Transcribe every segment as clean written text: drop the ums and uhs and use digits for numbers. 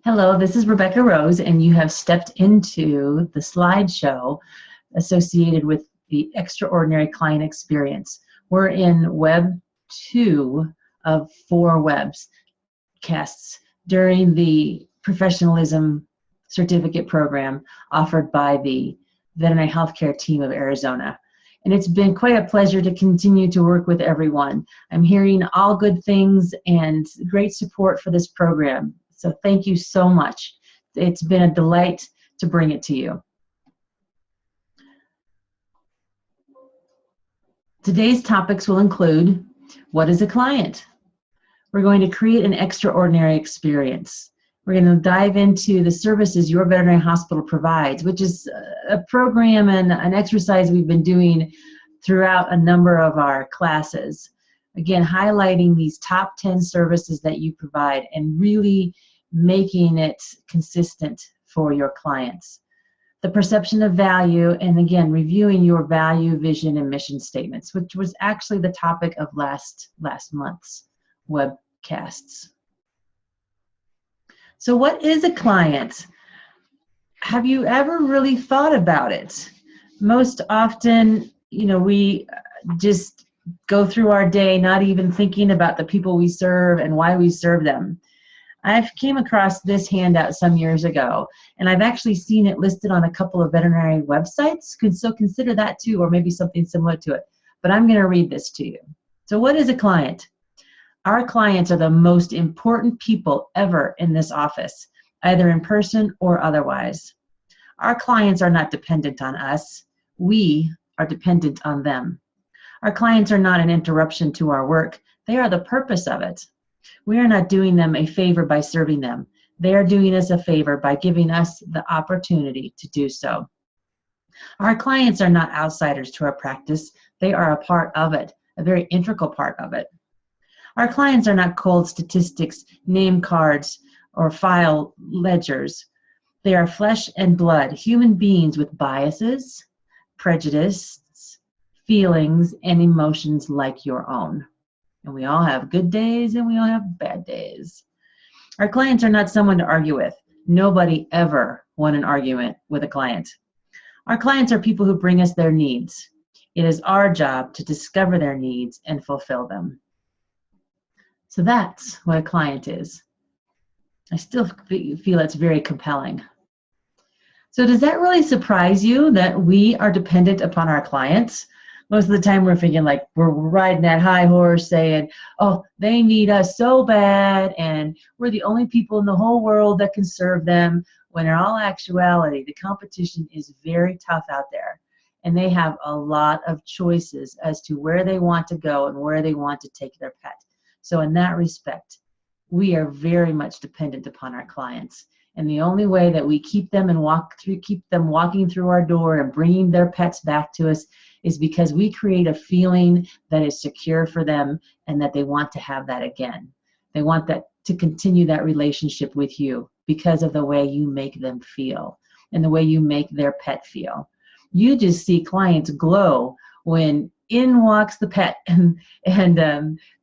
Hello, this is Rebecca Rose, and you have stepped into the slideshow associated with the Extraordinary Client Experience. We're in Web 2 of 4 Webcasts during the Professionalism Certificate Program offered by the Veterinary Healthcare Team of Arizona. And it's been quite a pleasure to continue to work with everyone. I'm hearing all good things and great support for this program. So thank you so much. It's been a delight to bring it to you. Today's topics will include, what is a client? We're going to create an extraordinary experience. We're going to dive into the services your veterinary hospital provides, which is a program and an exercise we've been doing throughout a number of our classes. Again, highlighting these top 10 services that you provide and really making it consistent for your clients. The perception of value, and again, reviewing your value, vision, and mission statements, which was actually the topic of last month's webcasts. So what is a client? Have you ever really thought about it? Most often, we just go through our day not even thinking about the people we serve and why we serve them. I came across this handout some years ago, and I've actually seen it listed on a couple of veterinary websites, so consider that too, or maybe something similar to it. But I'm going to read this to you. So what is a client? Our clients are the most important people ever in this office, either in person or otherwise. Our clients are not dependent on us. We are dependent on them. Our clients are not an interruption to our work. They are the purpose of it. We are not doing them a favor by serving them. They are doing us a favor by giving us the opportunity to do so. Our clients are not outsiders to our practice. They are a part of it, a very integral part of it. Our clients are not cold statistics, name cards, or file ledgers. They are flesh and blood, human beings with biases, prejudices, feelings, and emotions like your own. And we all have good days and we all have bad days. Our clients are not someone to argue with. Nobody ever won an argument with a client. Our clients are people who bring us their needs. It is our job to discover their needs and fulfill them. So that's what a client is. I still feel it's very compelling. So does that really surprise you that we are dependent upon our clients? Most of the time we're thinking like we're riding that high horse saying, oh, they need us so bad and we're the only people in the whole world that can serve them, when in all actuality, the competition is very tough out there. And they have a lot of choices as to where they want to go and where they want to take their pet. So in that respect, we are very much dependent upon our clients. And the only way that we keep them walking through our door and bringing their pets back to us is because we create a feeling that is secure for them and that they want to have that again. They want that to continue that relationship with you because of the way you make them feel and the way you make their pet feel. You just see clients glow when in walks the pet and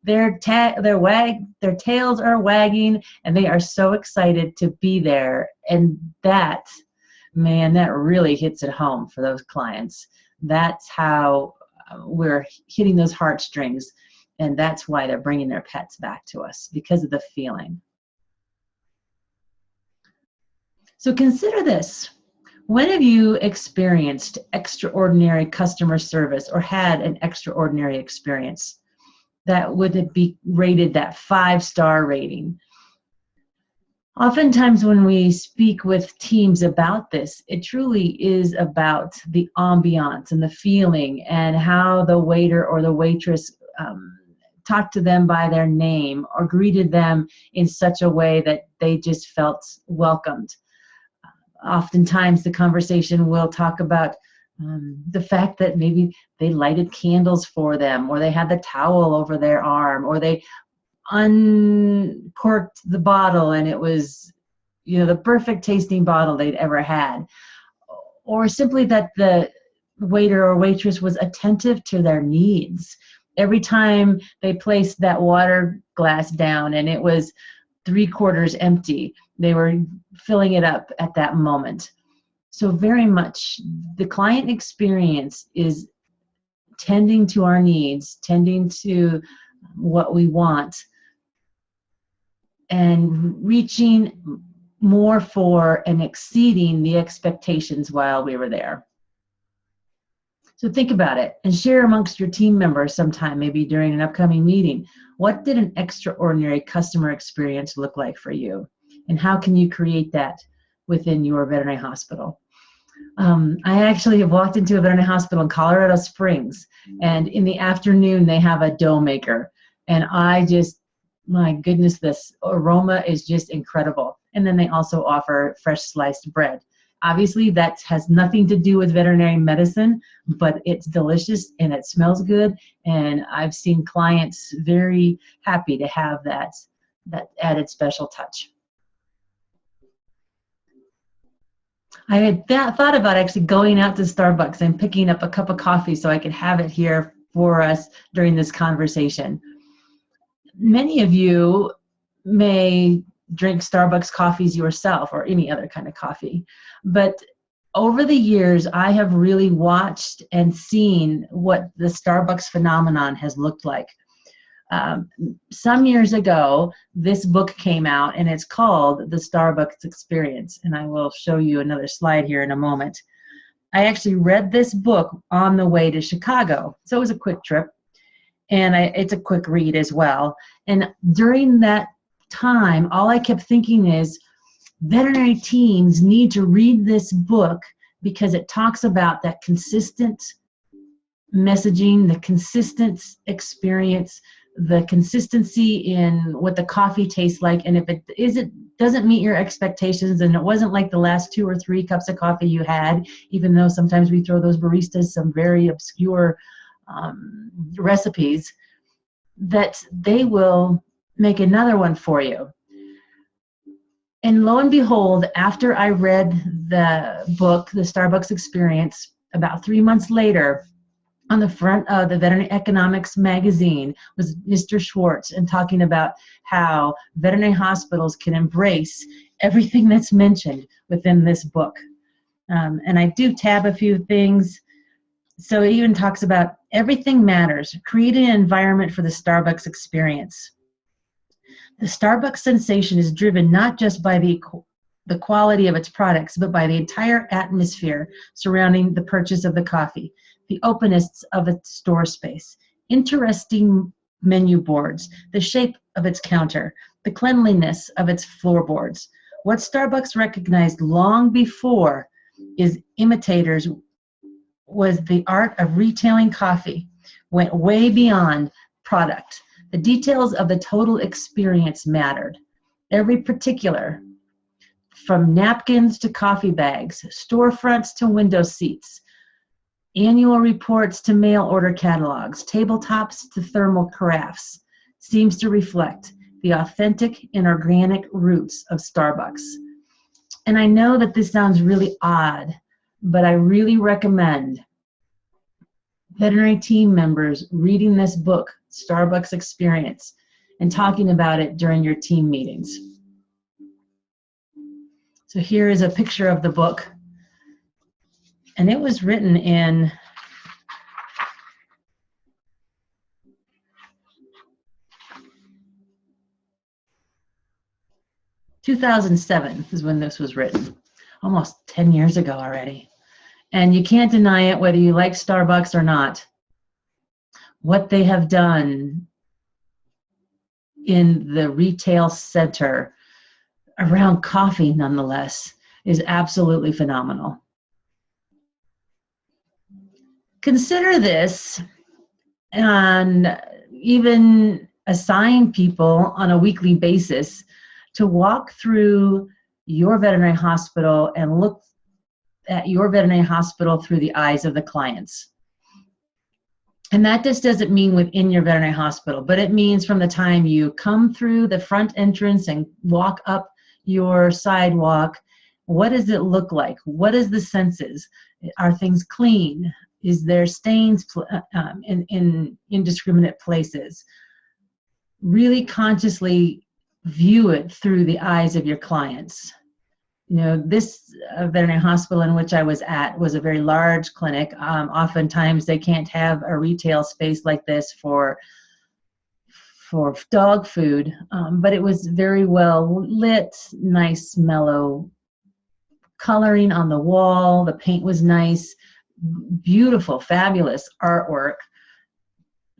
their tails are wagging and they are so excited to be there. And that really hits it home for those clients. That's how we're hitting those heartstrings, and that's why they're bringing their pets back to us, because of the feeling. So consider this. When have you experienced extraordinary customer service or had an extraordinary experience that would be rated that 5-star rating? Oftentimes when we speak with teams about this, it truly is about the ambiance and the feeling and how the waiter or the waitress talked to them by their name or greeted them in such a way that they just felt welcomed. Oftentimes the conversation will talk about the fact that maybe they lighted candles for them, or they had the towel over their arm, or they uncorked the bottle and it was, the perfect tasting bottle they'd ever had. Or simply that the waiter or waitress was attentive to their needs. Every time they placed that water glass down and it was 3/4 empty. They were filling it up at that moment. So very much the client experience is tending to our needs, tending to what we want, and reaching more for and exceeding the expectations while we were there. So think about it and share amongst your team members sometime, maybe during an upcoming meeting. What did an extraordinary customer experience look like for you? And how can you create that within your veterinary hospital? I actually have walked into a veterinary hospital in Colorado Springs, and in the afternoon they have a dough maker. And my goodness, this aroma is just incredible. And then they also offer fresh sliced bread. Obviously, that has nothing to do with veterinary medicine, but it's delicious and it smells good. And I've seen clients very happy to have that added special touch. I had thought about actually going out to Starbucks and picking up a cup of coffee so I could have it here for us during this conversation. Many of you may drink Starbucks coffees yourself or any other kind of coffee, but over the years I have really watched and seen what the Starbucks phenomenon has looked like. Some years ago, this book came out, and it's called The Starbucks Experience, and I will show you another slide here in a moment. I actually read this book on the way to Chicago, so it was a quick trip, and it's a quick read as well. And during that time, all I kept thinking is veterinary teams need to read this book because it talks about that consistent messaging, the consistent experience, the consistency in what the coffee tastes like. And if it doesn't meet your expectations, and it wasn't like the last 2 or 3 cups of coffee you had, even though sometimes we throw those baristas some very obscure recipes, that they will make another one for you. And lo and behold, after I read the book, The Starbucks Experience, about 3 months later, on the front of the Veterinary Economics magazine was Mr. Schwartz, and talking about how veterinary hospitals can embrace everything that's mentioned within this book. And I do tab a few things. So it even talks about everything matters, creating an environment for the Starbucks experience. The Starbucks sensation is driven not just by the quality of its products, but by the entire atmosphere surrounding the purchase of the coffee. The openness of its store space, interesting menu boards, the shape of its counter, the cleanliness of its floorboards. What Starbucks recognized long before its imitators was the art of retailing coffee went way beyond product. The details of the total experience mattered. Every particular, from napkins to coffee bags, storefronts to window seats, annual reports to mail order catalogs, tabletops to thermal carafes, seems to reflect the authentic and organic roots of Starbucks. And I know that this sounds really odd, but I really recommend veterinary team members reading this book, Starbucks Experience, and talking about it during your team meetings. So here is a picture of the book. And it was written in 2007 is when this was written, almost 10 years ago already. And you can't deny it, whether you like Starbucks or not. What they have done in the retail center around coffee, nonetheless, is absolutely phenomenal. Consider this, and even assign people on a weekly basis to walk through your veterinary hospital and look at your veterinary hospital through the eyes of the clients. And that just doesn't mean within your veterinary hospital, but it means from the time you come through the front entrance and walk up your sidewalk, what does it look like? What is the senses? Are things clean? Is there stains in indiscriminate places? Really consciously view it through the eyes of your clients. You know, this veterinary hospital in which I was at was a very large clinic. Oftentimes they can't have a retail space like this for dog food, but it was very well lit, nice, mellow coloring on the wall. The paint was nice, beautiful, fabulous artwork.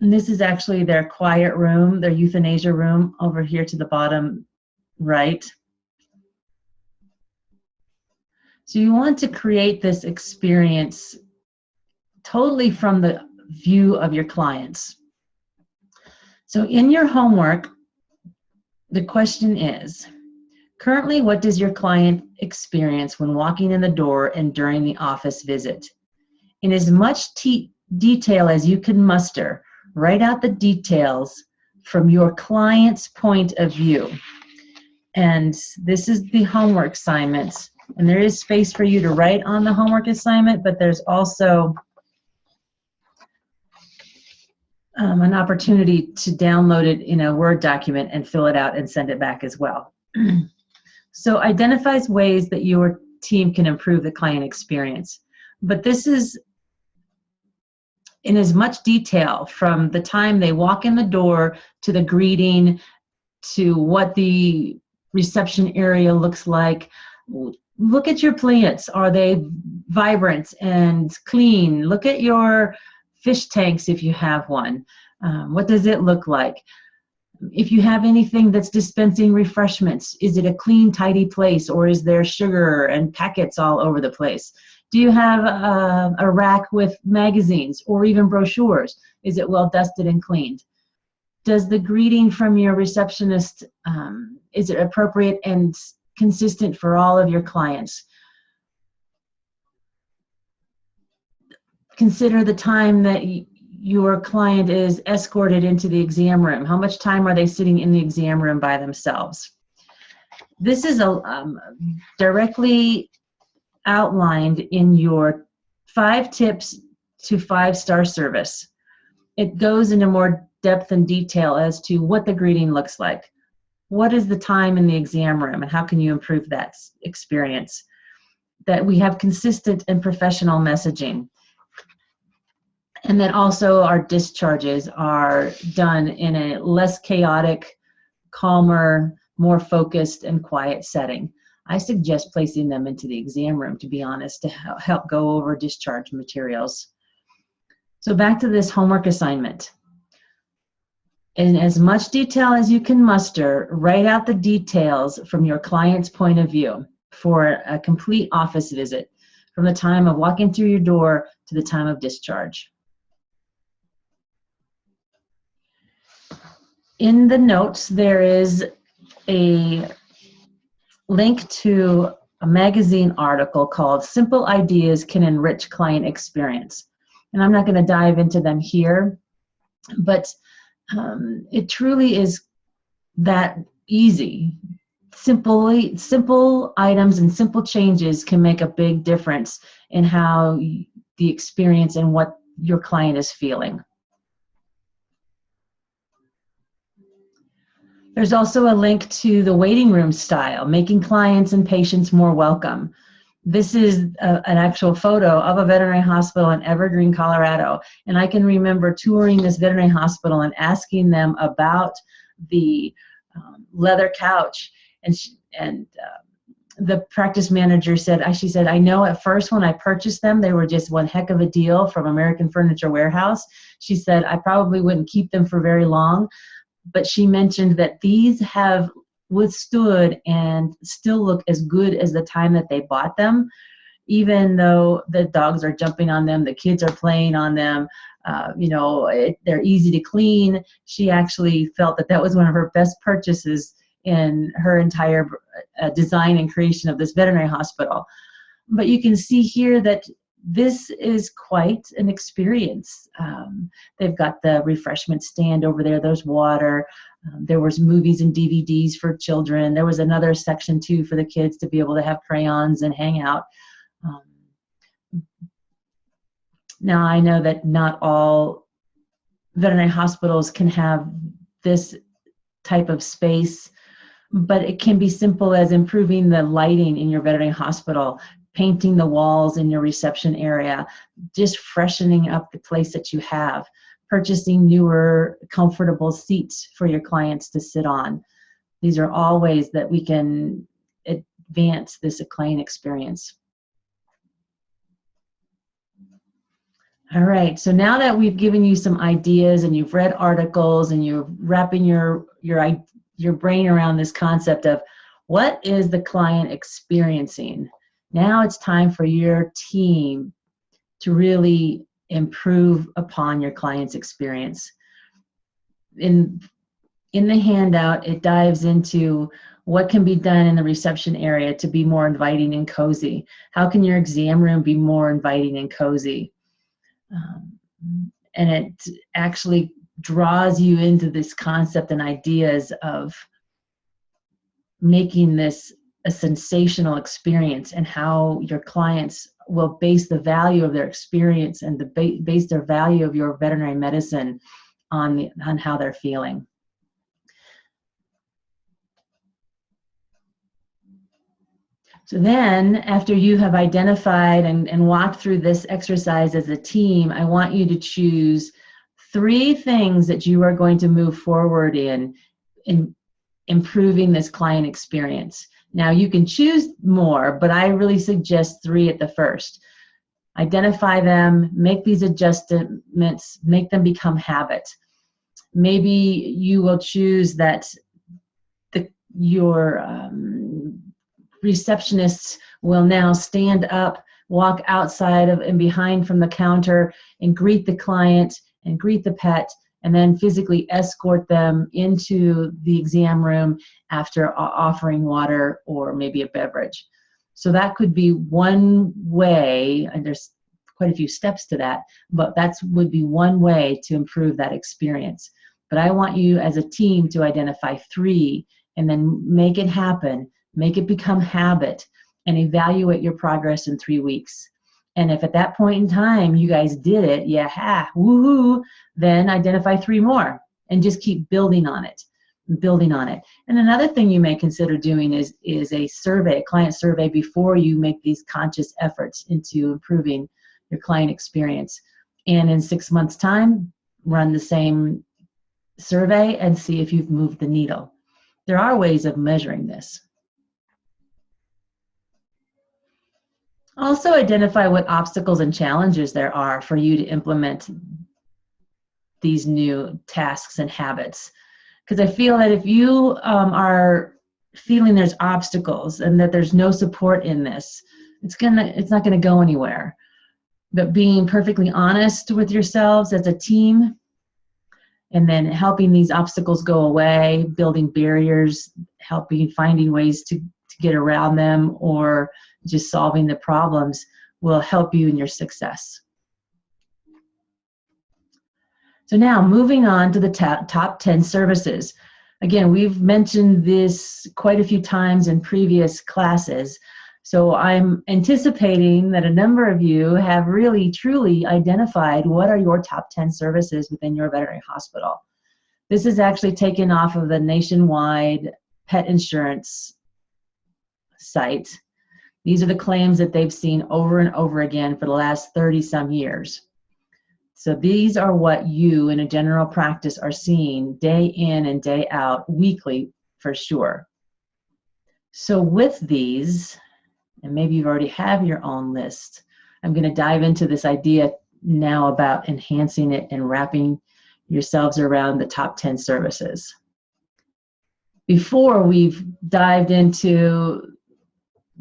And this is actually their quiet room, their euthanasia room over here to the bottom right. So you want to create this experience totally from the view of your clients. So in your homework, the question is, currently, what does your client experience when walking in the door and during the office visit? In as much detail as you can muster, write out the details from your client's point of view. And this is the homework assignment. And there is space for you to write on the homework assignment, but there's also an opportunity to download it in a Word document and fill it out and send it back as well. So identifies ways that your team can improve the client experience. But this is in as much detail from the time they walk in the door to the greeting to what the reception area looks like. Look at your plants. Are they vibrant and clean? Look at your fish tanks if you have one. What does it look like? If you have anything that's dispensing refreshments, is it a clean, tidy place, or is there sugar and packets all over the place? Do you have a rack with magazines or even brochures? Is it well dusted and cleaned? Does the greeting from your receptionist, is it appropriate and consistent for all of your clients? Consider the time that your client is escorted into the exam room. How much time are they sitting in the exam room by themselves? This is directly outlined in your 5 tips to 5-star service. It goes into more depth and detail as to what the greeting looks like. What is the time in the exam room and how can you improve that experience? That we have consistent and professional messaging. And then also our discharges are done in a less chaotic, calmer, more focused and quiet setting. I suggest placing them into the exam room, to be honest, to help go over discharge materials. So back to this homework assignment. In as much detail as you can muster, write out the details from your client's point of view for a complete office visit, from the time of walking through your door to the time of discharge. In the notes, there is a link to a magazine article called Simple Ideas Can Enrich Client Experience. And I'm not going to dive into them here, but it truly is that easy. Simple items and simple changes can make a big difference in how the experience and what your client is feeling. There's also a link to the waiting room style, making clients and patients more welcome. This is an actual photo of a veterinary hospital in Evergreen, Colorado. And I can remember touring this veterinary hospital and asking them about the leather couch. And the practice manager said, she said, I know at first when I purchased them, they were just one heck of a deal from American Furniture Warehouse. She said, I probably wouldn't keep them for very long. But she mentioned that these have withstood and still look as good as the time that they bought them, even though the dogs are jumping on them, the kids are playing on them, they're easy to clean. She actually felt that that was one of her best purchases in her entire design and creation of this veterinary hospital. But you can see here that this is quite an experience. They've got the refreshment stand over there. There's water. There was movies and DVDs for children. There was another section too for the kids to be able to have crayons and hang out. Now I know that not all veterinary hospitals can have this type of space, But it can be simple as improving the lighting in your veterinary hospital, painting the walls in your reception area, just freshening up the place that you have, purchasing newer, comfortable seats for your clients to sit on. These are all ways that we can advance this client experience. All right, so now that we've given you some ideas and you've read articles and you're wrapping your brain around this concept of what is the client experiencing, now it's time for your team to really improve upon your client's experience. In the handout, it dives into what can be done in the reception area to be more inviting and cozy. How can your exam room be more inviting and cozy? And it actually draws you into this concept and ideas of making this a sensational experience, and how your clients will base the value of their experience and base their value of your veterinary medicine on how they're feeling. So then, after you have identified and walked through this exercise as a team, I want you to choose 3 things that you are going to move forward in improving this client experience. Now, you can choose more, but I really suggest 3 at the first. Identify them, make these adjustments, make them become habit. Maybe you will choose that your receptionists will now stand up, walk outside of and behind from the counter and greet the client and greet the pet, and then physically escort them into the exam room after offering water or maybe a beverage. So that could be one way, and there's quite a few steps to that, but that would be one way to improve that experience. But I want you as a team to identify 3 and then make it happen. Make it become habit, and evaluate your progress in 3 weeks. And if at that point in time you guys did it, yeah, woohoo, then identify 3 more and just keep building on it. And another thing you may consider doing is a survey, a client survey, before you make these conscious efforts into improving your client experience. And in 6 months' time, run the same survey and see if you've moved the needle. There are ways of measuring this. Also identify what obstacles and challenges there are for you to implement these new tasks and habits. Because I feel that if you are feeling there's obstacles and that there's no support in this, it's not gonna go anywhere. But being perfectly honest with yourselves as a team, and then helping these obstacles go away, building barriers, finding ways to get around them, or just solving the problems, will help you in your success. So now, moving on to the top 10 services. Again, we've mentioned this quite a few times in previous classes, so I'm anticipating that a number of you have really, truly identified what are your top 10 services within your veterinary hospital. This is actually taken off of the nationwide pet insurance site. These are the claims that they've seen over and over again for the last 30-some years. So these are what you in a general practice are seeing day in and day out, weekly for sure. So with these, and maybe you already have your own list, I'm going to dive into this idea now about enhancing it and wrapping yourselves around the top 10 services. Before we've dived into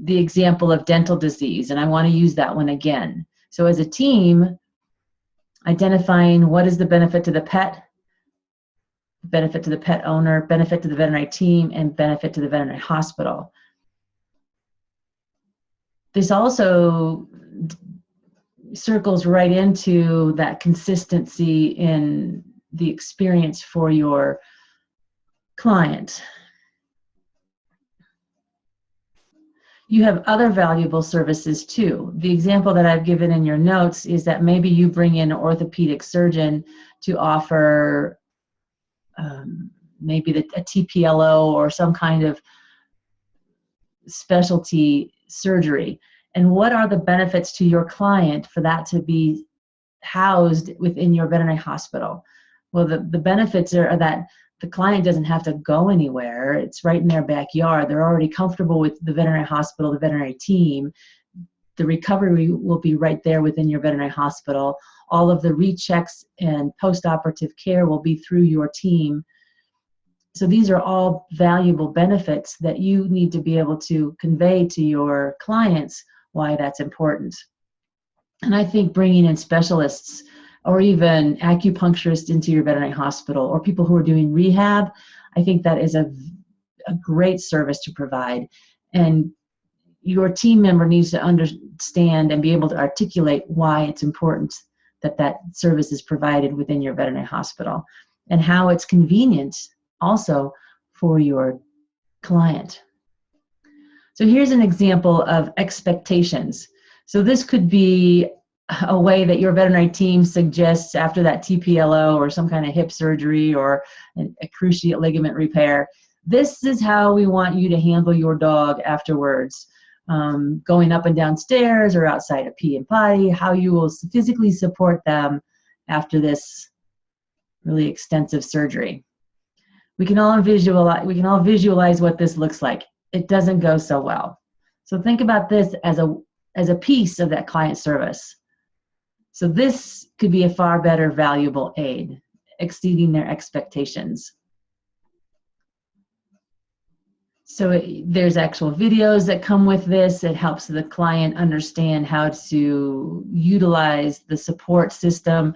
the example of dental disease, and I want to use that one again. So as a team, identifying what is the benefit to the pet, benefit to the pet owner, benefit to the veterinary team, and benefit to the veterinary hospital. This also circles right into that consistency in the experience for your client. You have other valuable services too. The example that I've given in your notes is that maybe you bring in an orthopedic surgeon to offer maybe a TPLO or some kind of specialty surgery. And what are the benefits to your client for that to be housed within your veterinary hospital? Well, the benefits are that the client doesn't have to go anywhere. It's right in their backyard. They're already comfortable with the veterinary hospital, the veterinary team. The recovery will be right there within your veterinary hospital. All of the rechecks and post-operative care will be through your team. So these are all valuable benefits that you need to be able to convey to your clients why that's important. And I think bringing in specialists or even acupuncturists into your veterinary hospital or people who are doing rehab, I think that is a great service to provide. And your team member needs to understand and be able to articulate why it's important that that service is provided within your veterinary hospital and how it's convenient also for your client. So here's an example of expectations. So this could be a way that your veterinary team suggests after that TPLO or some kind of hip surgery or a cruciate ligament repair. This is how we want you to handle your dog afterwards. Going up and down stairs or outside a pee and potty, how you will physically support them after this really extensive surgery. We can all visualize what this looks like. It doesn't go so well. So think about this as a piece of that client service. So this could be a far better valuable aid, exceeding their expectations. So there's actual videos that come with this. It helps the client understand how to utilize the support system.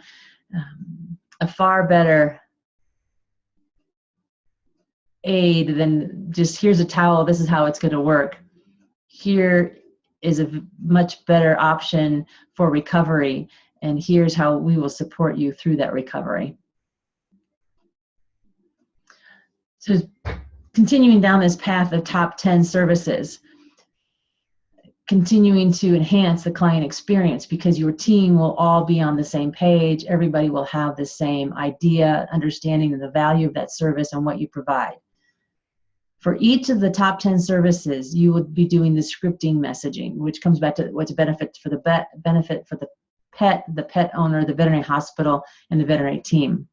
A far better aid than just here's a towel, this is how it's going to work. Here is a much better option for recovery, and here's how we will support you through that recovery. So continuing down this path of top 10 services, continuing to enhance the client experience because your team will all be on the same page. Everybody will have the same idea, understanding of the value of that service and what you provide. For each of the top 10 services, you would be doing the scripting messaging, which comes back to what's benefit for the pet, the pet owner, the veterinary hospital, and the veterinary team.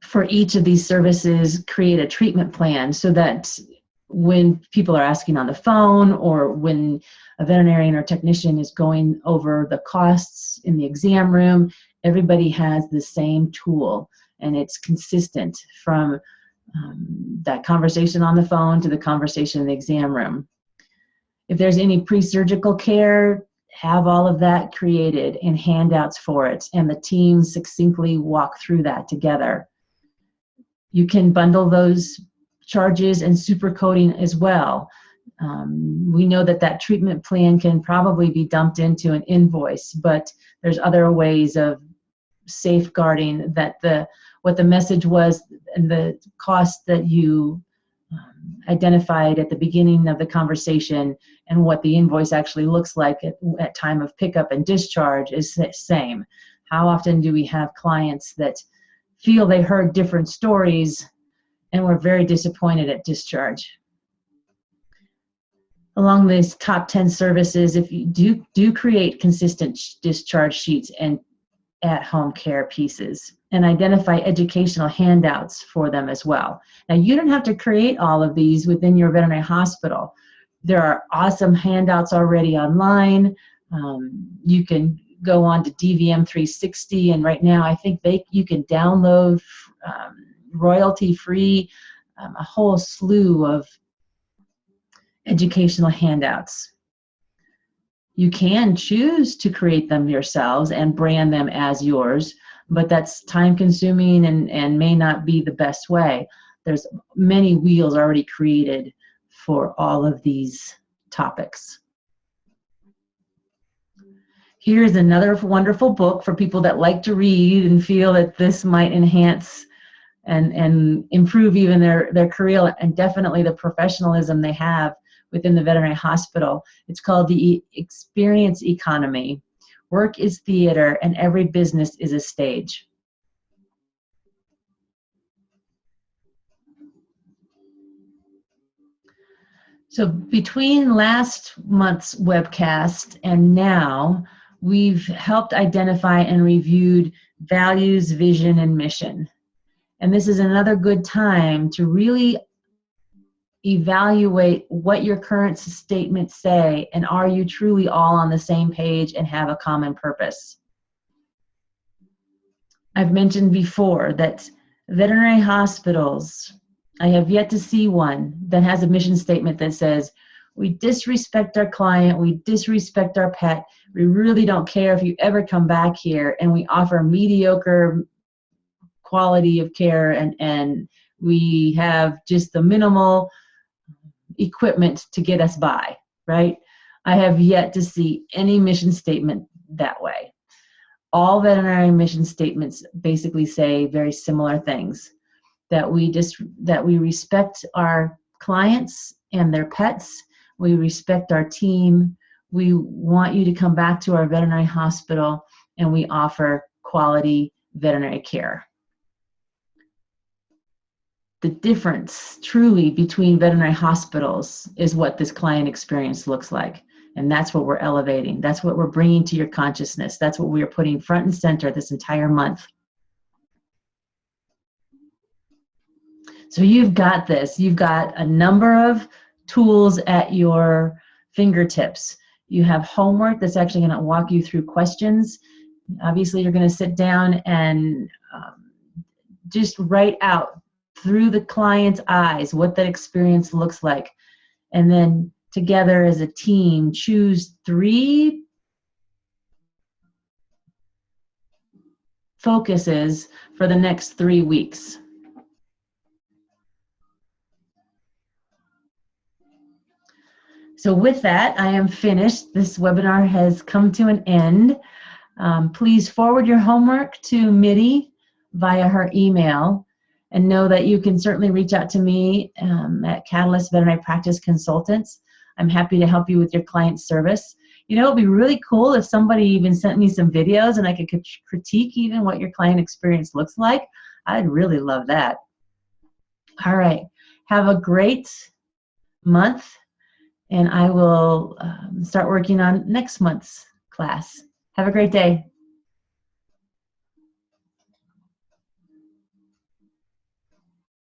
For each of these services, create a treatment plan so that when people are asking on the phone or when a veterinarian or technician is going over the costs in the exam room, everybody has the same tool and it's consistent from that conversation on the phone to the conversation in the exam room. If there's any pre-surgical care, have all of that created and handouts for it, and the team succinctly walk through that together. You can bundle those charges and super coding as well. We know that treatment plan can probably be dumped into an invoice, but there's other ways of safeguarding that what the message was and the cost that you identified at the beginning of the conversation and what the invoice actually looks like at time of pickup and discharge is the same. How often do we have clients that feel they heard different stories and were very disappointed at discharge? Along these top 10 services, if you do create consistent discharge sheets and at-home care pieces and identify educational handouts for them as well. Now, you don't have to create all of these within your veterinary hospital. There are awesome handouts already online. You can go on to DVM 360, and right now I think you can download royalty-free a whole slew of educational handouts. You can choose to create them yourselves and brand them as yours, but that's time-consuming and may not be the best way. There's many wheels already created for all of these topics. Here's another wonderful book for people that like to read and feel that this might enhance and improve even their career and definitely the professionalism they have within the veterinary hospital. It's called The Experience Economy. Work is theater and every business is a stage. So between last month's webcast and now, we've helped identify and reviewed values, vision, and mission. And this is another good time to really evaluate what your current statements say, and are you truly all on the same page and have a common purpose? I've mentioned before that veterinary hospitals, I have yet to see one that has a mission statement that says, we disrespect our client, we disrespect our pet, we really don't care if you ever come back here, and we offer mediocre quality of care, and we have just the minimal equipment to get us by, right? I have yet to see any mission statement that way. All veterinary mission statements basically say very similar things, that we respect our clients and their pets, we respect our team, we want you to come back to our veterinary hospital, and we offer quality veterinary care. The difference truly between veterinary hospitals is what this client experience looks like. And that's what we're elevating. That's what we're bringing to your consciousness. That's what we are putting front and center this entire month. So you've got this. You've got a number of tools at your fingertips. You have homework that's actually going to walk you through questions. Obviously, you're going to sit down and just write out through the client's eyes what that experience looks like. And then together as a team, choose 3 focuses for the next 3 weeks. So with that, I am finished. This webinar has come to an end. Please forward your homework to Mitty via her email, and know that you can certainly reach out to me at Catalyst Veterinary Practice Consultants. I'm happy to help you with your client service. You know, it'd be really cool if somebody even sent me some videos and I could critique even what your client experience looks like. I'd really love that. All right, have a great month, and I will start working on next month's class. Have a great day.